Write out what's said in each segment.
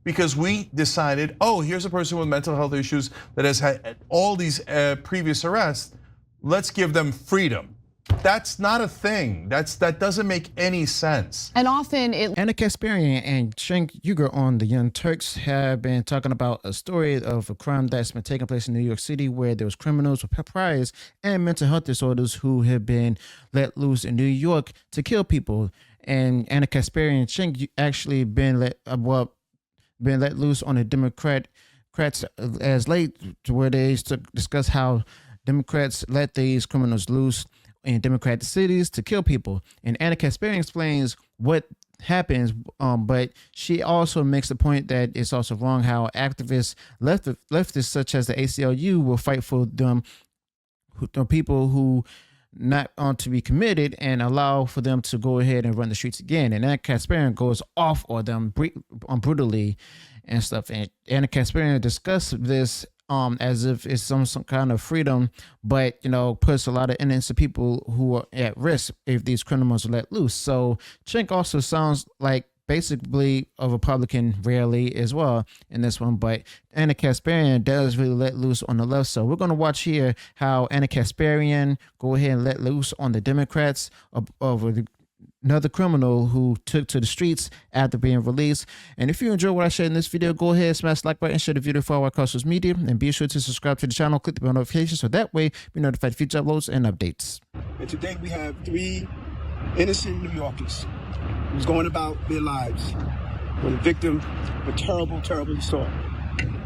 because we decided, oh, here's a person with mental health issues that has had all these previous arrests. Let's give them freedom. That's not a thing. That doesn't make any sense. And often Ana Kasparian and Cenk Uygur on the Young Turks have been talking about a story of a crime that's been taking place in New York City, where there was criminals with priors and mental health disorders who have been let loose in New York to kill people. And Ana Kasparian and Cenk actually been let loose on the Democrats as late, to where they discuss how Democrats let these criminals loose in Democratic cities to kill people. And Ana Kasparian explains what happens, but she also makes the point that it's also wrong how activists, leftists such as the ACLU, will fight for them, the people who not to be committed, and allow for them to go ahead and run the streets again. And Ana Kasparian goes off on them brutally and stuff. And Ana Kasparian discussed this as if it's some kind of freedom, but puts a lot of innocent people who are at risk if these criminals are let loose. So Cenk also sounds like basically a Republican rarely as well in this one, but Ana Kasparian does really let loose on the left. So we're going to watch here how Ana Kasparian go ahead and let loose on the Democrats over another criminal who took to the streets after being released. And if you enjoy what I shared in this video, go ahead, smash the like button, share the video for our social media, and be sure to subscribe to the channel, click the bell notification, so that way be notified of future uploads and updates. And today we have 3 innocent New Yorkers who's going about their lives with a victim of a terrible, terrible assault.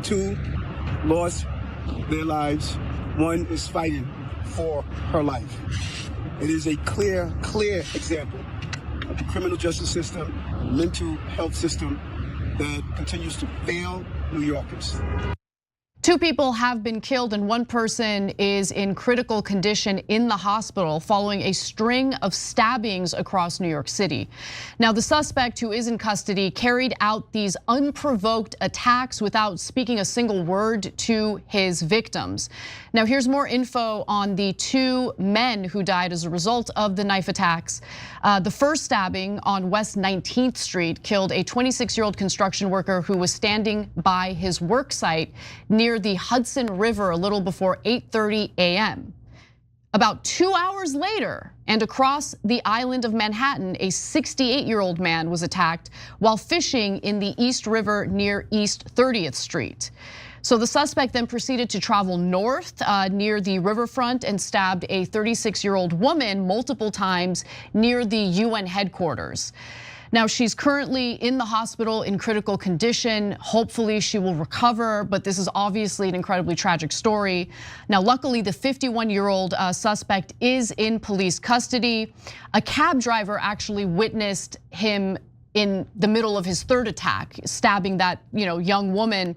2 lost their lives. 1 is fighting for her life. It is a clear example of the criminal justice system, mental health system that continues to fail New Yorkers. 2 people have been killed and 1 person is in critical condition in the hospital following a string of stabbings across New York City. Now, the suspect, who is in custody, carried out these unprovoked attacks without speaking a single word to his victims. Now, here's more info on the 2 men who died as a result of the knife attacks. The first stabbing on West 19th Street killed a 26-year-old construction worker who was standing by his work site near the Hudson River a little before 8:30 a.m. About 2 hours later, and across the island of Manhattan, a 68-year-old man was attacked while fishing in the East River near East 30th Street. So the suspect then proceeded to travel north near the riverfront and stabbed a 36-year-old woman multiple times near the UN headquarters. Now, she's currently in the hospital in critical condition. Hopefully she will recover, but this is obviously an incredibly tragic story. Now, luckily, the 51-year-old suspect is in police custody. A cab driver actually witnessed him in the middle of his third attack, stabbing that young woman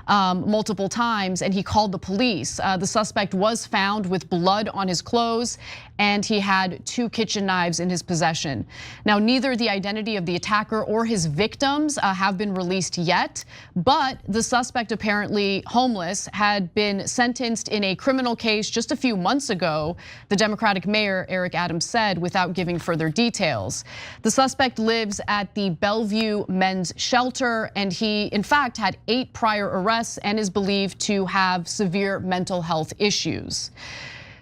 multiple times, and he called the police. The suspect was found with blood on his clothes, and he had 2 kitchen knives in his possession. Now, neither the identity of the attacker or his victims have been released yet, but the suspect, apparently homeless, had been sentenced in a criminal case just a few months ago, the Democratic mayor Eric Adams said, without giving further details. The suspect lives at the Bellevue Men's Shelter, and he in fact had 8 prior arrests and is believed to have severe mental health issues.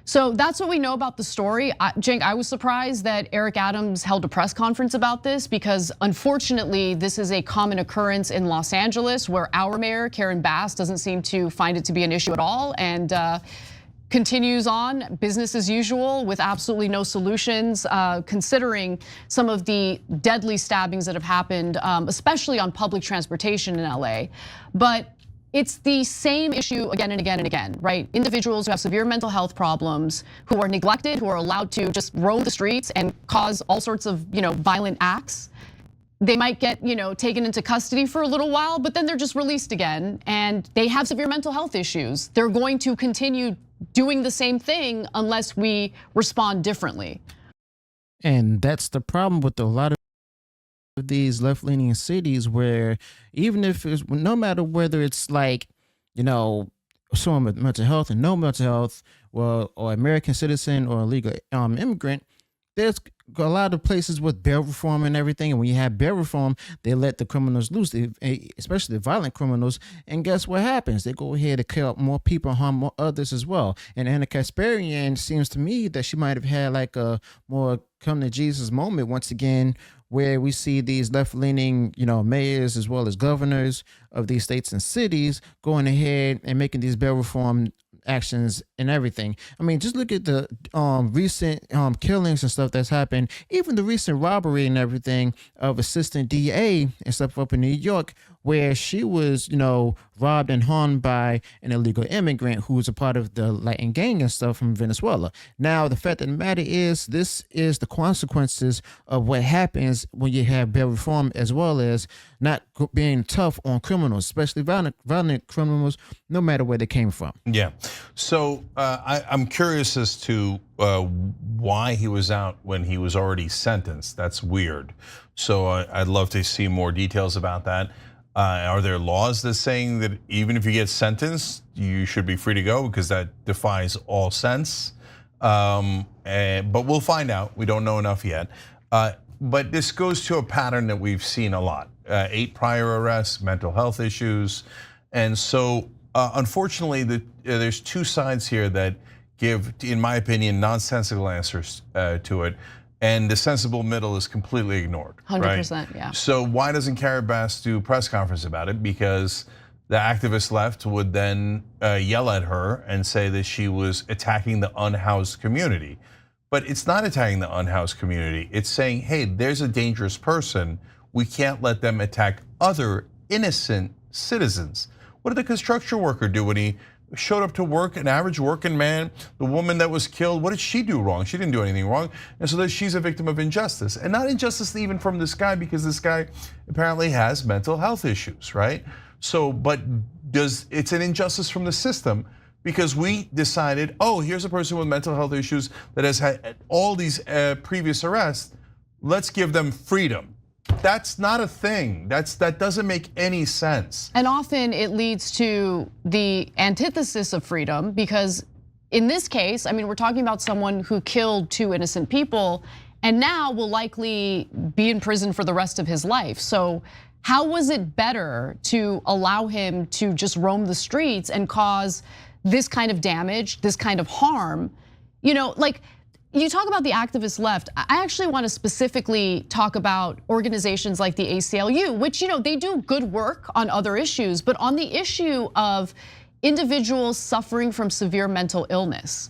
So that's what we know about the story. Cenk, I was surprised that Eric Adams held a press conference about this, because unfortunately this is a common occurrence in Los Angeles, where our mayor Karen Bass doesn't seem to find it to be an issue at all, and continues on business as usual with absolutely no solutions, considering some of the deadly stabbings that have happened, especially on public transportation in LA. But it's the same issue again and again and again, right? Individuals who have severe mental health problems, who are neglected, who are allowed to just roam the streets and cause all sorts of violent acts. They might get taken into custody for a little while, but then they're just released again, and they have severe mental health issues. They're going to continue doing the same thing unless we respond differently. And that's the problem with a lot of these left-leaning cities, where even if it's, no matter whether it's like someone with mental health and no mental health, or American citizen or illegal immigrant, there's a lot of places with bail reform and everything. And when you have bail reform, they let the criminals loose, especially the violent criminals. And guess what happens? They go ahead and kill more people and harm more others as well. And Ana Kasparian seems to me that she might have had like a more come to Jesus moment once again, where we see these left-leaning, mayors as well as governors of these states and cities going ahead and making these bail reform actions and everything. I mean, just look at the recent killings and stuff that's happened, even the recent robbery and everything of assistant DA and stuff up in New York, where she was, robbed and harmed by an illegal immigrant who was a part of the Latin gang and stuff from Venezuela. Now, the fact of the matter is, this is the consequences of what happens when you have bail reform, as well as not being tough on criminals, especially violent criminals, no matter where they came from. Yeah. So I'm curious as to why he was out when he was already sentenced. That's weird. So I'd love to see more details about that. Are there laws that saying that even if you get sentenced, you should be free to go? Because that defies all sense. But we'll find out. We don't know enough yet. But this goes to a pattern that we've seen a lot. 8 prior arrests, mental health issues. And so unfortunately, there's 2 sides here that give, in my opinion, nonsensical answers to it. And the sensible middle is completely ignored. 100%, right? yeah. So why doesn't Carrie Bass do a press conference about it? Because the activist left would then yell at her and say that she was attacking the unhoused community. But it's not attacking the unhoused community. It's saying, hey, there's a dangerous person. We can't let them attack other innocent citizens. What did the construction worker do when he showed up to work, an average working man? The woman that was killed, what did she do wrong? She didn't do anything wrong. And so that she's a victim of injustice. And not injustice even from this guy, because this guy apparently has mental health issues, right? So, but it's an injustice from the system, because we decided, oh, here's a person with mental health issues that has had all these previous arrests. Let's give them freedom. That's not a thing. That doesn't make any sense. And often it leads to the antithesis of freedom, because in this case, I mean, we're talking about someone who killed 2 innocent people and now will likely be in prison for the rest of his life. So how was it better to allow him to just roam the streets and cause this kind of damage, this kind of harm? Like, you talk about the activist left. I actually want to specifically talk about organizations like the ACLU, which they do good work on other issues, but on the issue of individuals suffering from severe mental illness,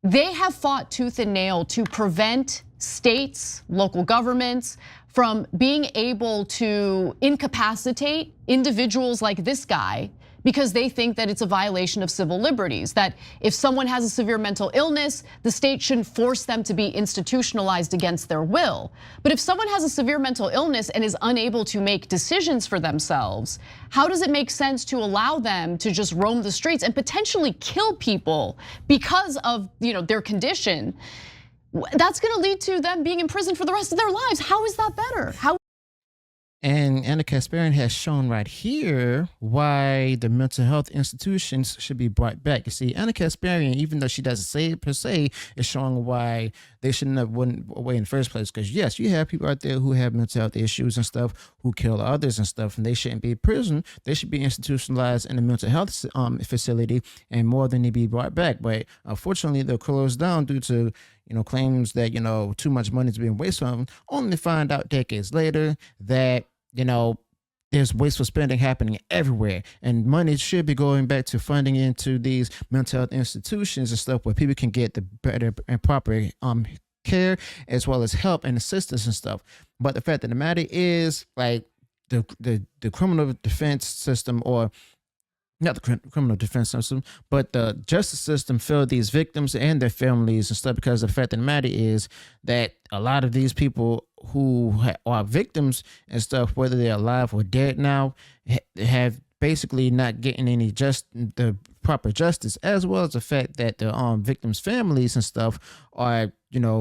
they have fought tooth and nail to prevent states, local governments from being able to incapacitate individuals like this guy, because they think that it's a violation of civil liberties, that if someone has a severe mental illness, the state shouldn't force them to be institutionalized against their will. But if someone has a severe mental illness and is unable to make decisions for themselves, how does it make sense to allow them to just roam the streets and potentially kill people because of their condition? That's gonna lead to them being in prison for the rest of their lives. How is that better? And Ana Kasparian has shown right here why the mental health institutions should be brought back. You see, Ana Kasparian, even though she doesn't say it per se, is showing why they shouldn't have went away in the first place. Because yes, you have people out there who have mental health issues and stuff, who kill others and stuff, and they shouldn't be in prison. They should be institutionalized in a mental health facility, and more than they be brought back. But unfortunately, they're closed down due to claims that too much money is being wasted on them. Only to find out decades later that there's wasteful spending happening everywhere, and money should be going back to funding into these mental health institutions and stuff where people can get the better and proper care as well as help and assistance and stuff. But the fact of the matter is, like, the criminal defense system, or not the criminal defense system, but the justice system, failed these victims and their families and stuff, because the fact of the matter is that a lot of these people who are victims and stuff, whether they're alive or dead now, have basically not getting the proper justice, as well as the fact that the victims' families and stuff are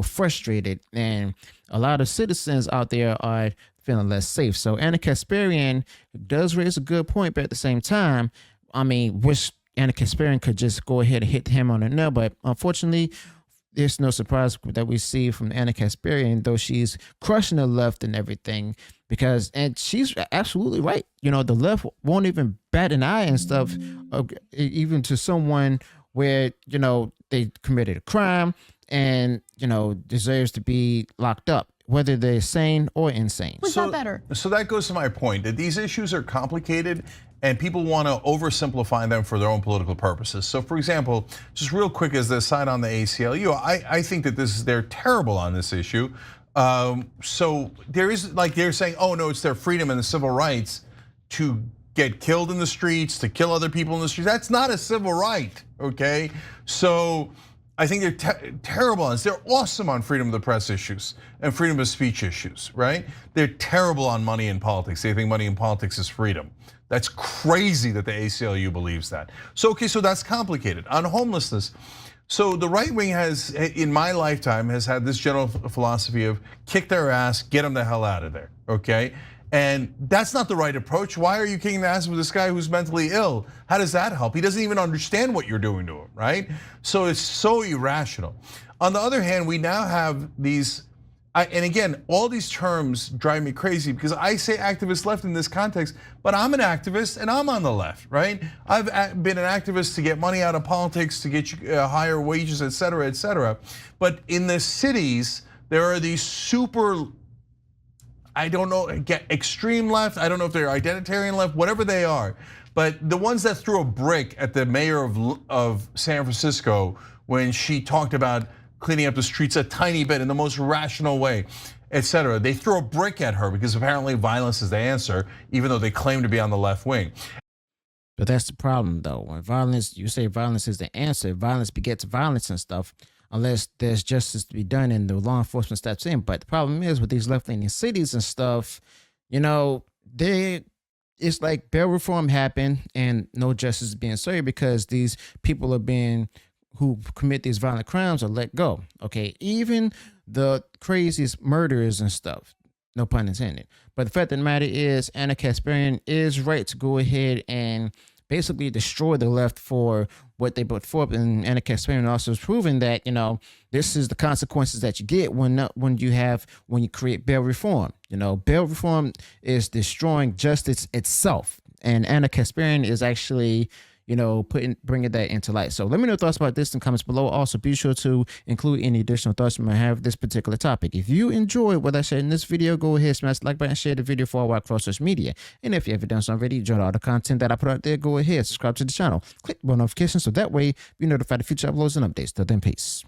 frustrated, and a lot of citizens out there are feeling less safe. So Ana Kasparian does raise a good point, but at the same time, I mean, wish Ana Kasparian could just go ahead and hit him on the nail, but unfortunately, it's no surprise that we see from Ana Kasparian, though she's crushing the left and everything, and she's absolutely right. The left won't even bat an eye and stuff, even to someone where, they committed a crime and, deserves to be locked up, whether they're sane or insane. Was that better? So that goes to my point, that these issues are complicated and people want to oversimplify them for their own political purposes. So for example, just real quick as the side on the ACLU, I think that they're terrible on this issue. So there is, like they're saying, oh no, it's their freedom and the civil rights to get killed in the streets, to kill other people in the streets. That's not a civil right, okay? So I think they're terrible on this. They're awesome on freedom of the press issues and freedom of speech issues, right? They're terrible on money in politics. They think money in politics is freedom. That's crazy that the ACLU believes that. So, okay, so that's complicated. On homelessness, so the right wing has, in my lifetime, has had this general philosophy of kick their ass, get them the hell out of there, okay? And that's not the right approach. Why are you kicking the ass with this guy who's mentally ill? How does that help? He doesn't even understand what you're doing to him, right? So it's so irrational. On the other hand, we now have these, and again, all these terms drive me crazy because I say activist left in this context, but I'm an activist and I'm on the left, right? I've been an activist to get money out of politics, to get you higher wages, et cetera, et cetera. But in the cities, there are these super, I don't know, extreme left, I don't know if they're identitarian left, whatever they are. But the ones that threw a brick at the mayor of San Francisco when she talked about cleaning up the streets a tiny bit in the most rational way, et cetera. They throw a brick at her because apparently violence is the answer, even though they claim to be on the left wing. But that's the problem though. When violence, you say violence is the answer, violence begets violence and stuff, unless there's justice to be done and the law enforcement steps in. But the problem is with these left-leaning cities and stuff, it's like bail reform happened and no justice is being served because these people who commit these violent crimes are let go. Okay, even the craziest murderers and stuff, no pun intended. But the fact of the matter is, Ana Kasparian is right to go ahead and basically destroy the left for what they put forth. And Ana Kasparian also has proven that, this is the consequences that you get when you create bail reform. Bail reform is destroying justice itself. And Ana Kasparian is actually, bringing that into light. So let me know your thoughts about this in the comments below. Also, be sure to include any additional thoughts you might have this particular topic. If you enjoyed what I said in this video, go ahead, smash the like button, share the video for our across social media. And if you haven't done so already, enjoy all the content that I put out there, go ahead, subscribe to the channel, click the bell notification so that way you're notified of future uploads and updates. Till then, peace.